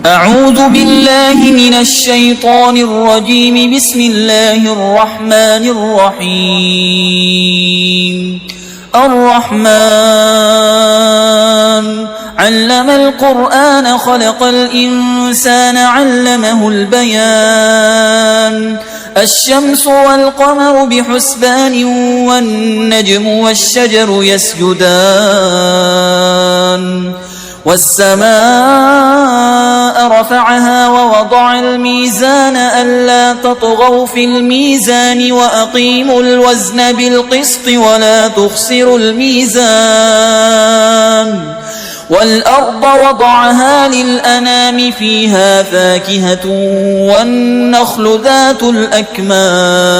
أعوذ بالله من الشيطان الرجيم. بسم الله الرحمن الرحيم. الرحمن علم القرآن خلق الإنسان علمه البيان. الشمس والقمر بحسبان والنجم والشجر يسجدان. والسماء رفعها ووضع الميزان ألا تطغوا في الميزان وأقيموا الوزن بالقسط ولا تخسروا الميزان. والأرض وضعها للأنام فيها فاكهة والنخل ذات الأكمام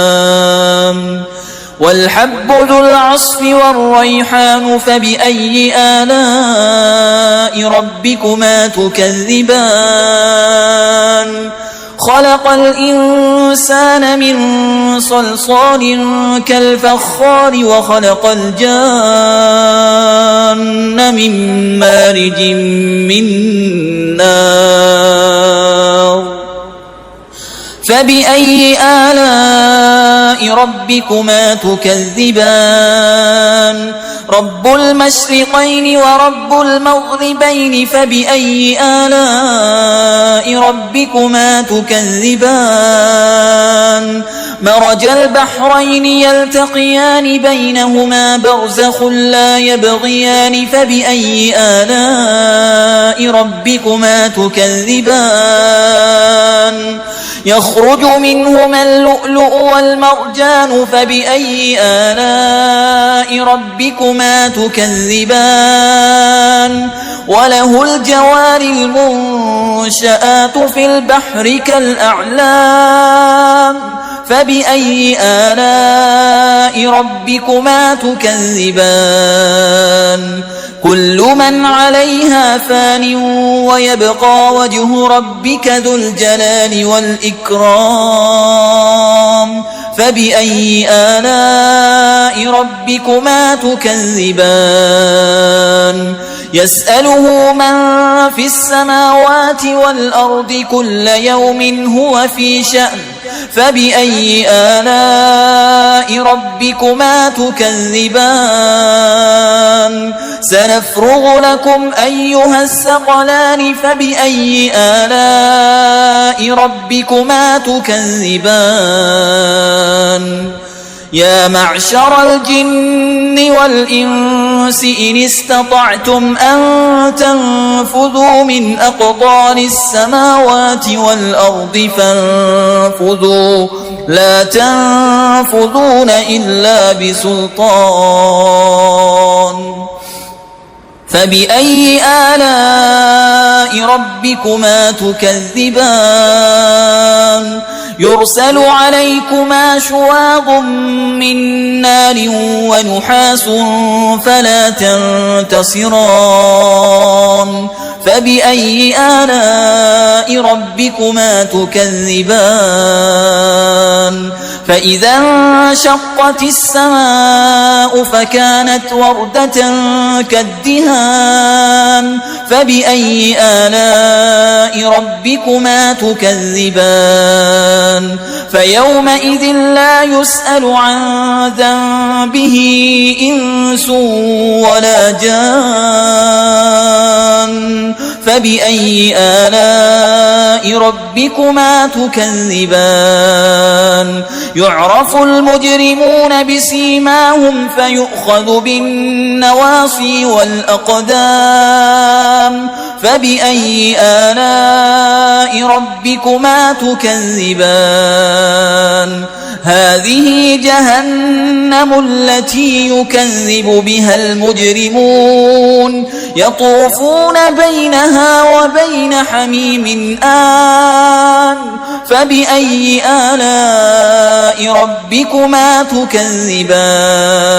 والحب ذو العصف والريحان. فبأي آلاء ربكما تكذبان؟ خلق الإنسان من صلصال كالفخار وخلق الجان من مارج من نار. فبأي آلاء ربكما تكذبان؟ رب المشرقين ورب المغربين. فبأي آلاء ربكما تكذبان؟ مرج البحرين يلتقيان بينهما برزخ لا يبغيان. فبأي آلاء ربكما تكذبان؟ يخرج منهما اللؤلؤ والمرجان. فبأي آلاء ربكما تكذبان؟ وله الجوار المنشآت في البحر كالأعلام. فبأي آلاء ربكما تكذبان؟ كل من عليها فان ويبقى وجه ربك ذو الجلال والإكرام. فبأي آلاء ربكما تكذبان؟ يسأله من في السماوات والأرض كل يوم هو في شأن. فبأي آلاء ربكما تكذبان؟ سنفرغ لكم أيها الثقلان. فبأي آلاء ربكما تكذبان؟ يا معشر الجن والإنس إن استطعتم أن تنفذوا من أقطار السماوات والأرض فانفذوا لا تنفذون إلا بسلطان. فبأي آلاء ربكما تكذبان؟ يرسل عليكما شواظ من نار ونحاس فلا تنتصران. فبأي آلاء ربكما تكذبان؟ فإذا انشقت السماء فكانت وردة كالدهان. فبأي آلاء ربكما تكذبان؟ فيومئذ لا يسأل عن ذنبه إنس ولا جان. فبأي آلاء ربكما تكذبان؟ يعرف المجرمون بسيماهم فيؤخذ بالنواصي والأقدام. فبأي آلاء ربكما تكذبان؟ هذه جهنم التي يكذب بها المجرمون يطوفون بينها وبين حميم آن. فبأي آلاء ربكما تكذبان؟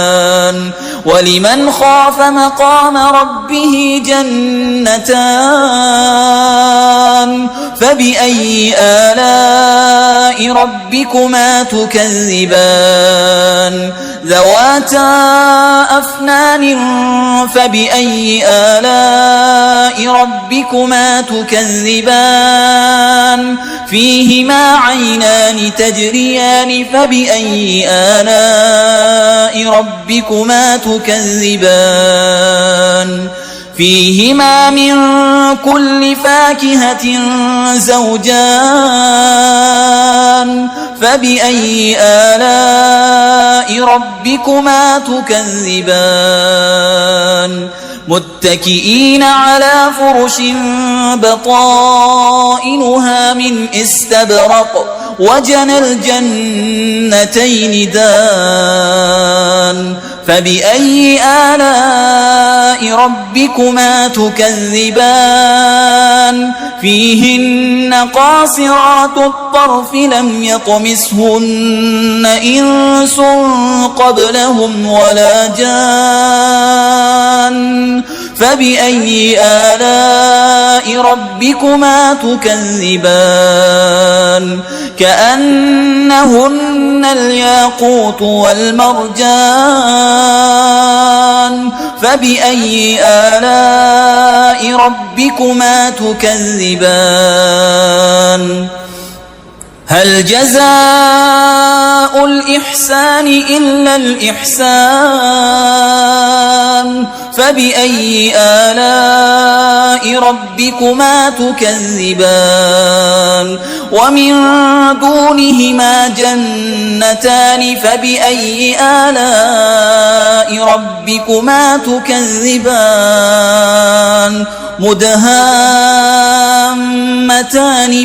ولمن خاف مقام ربه جنتان. فبأي آلاء ربكما تكذبان ذواتا أفنان فبأي آلاء ربكما تكذبان فيهما عينان تجريان فبأي آلاء ربكما تكذبان فيهما من كل فاكهة زوجان فبأي آلاء ربكما تكذبان متكئين على فرش بطائنها من استبرق وجنى الجنتين دان فبأي آلاء ربكما تكذبان فيهن قاصرات الطرف لم يطمسهن إنس قبلهم ولا جان فبأي آلاء ربكما تكذبان كأنهن الياقوت والمرجان فبأي آلاء ربكما تكذبان هل جزاء الإحسان إلا الإحسان فبأي آلاء ربكما تكذبان ومن دونهما جنتان فبأي آلاء ربكما تكذبان مدهامتان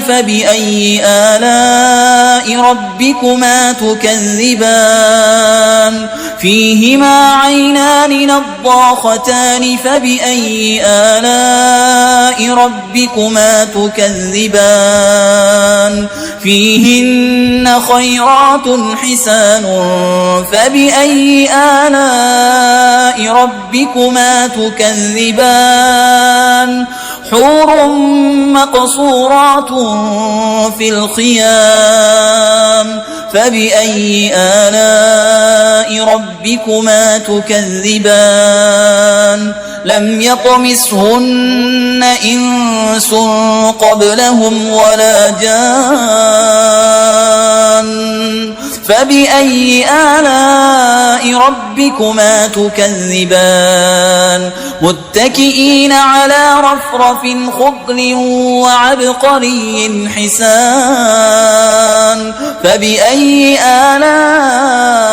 فبأي آلاء ربكما تكذبان فيهما عينان نضاختان فبأي آلاء ربكما تكذبان فيهن خيرات حسان فبأي آلاء ربكما تكذبان حور مقصورات في الخيام فبأي آلاء ربكما تكذبان لم يطمسهن إنس قبلهم ولا جان فبأي آلاء ربكما تكذبان متكئين على رفرف خضر وعبقري حسان فبأي آلاء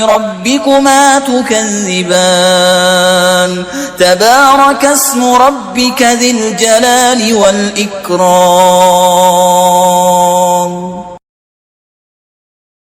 ربكما تكذبان تبارك اسم ربك ذي الجلال والإكرام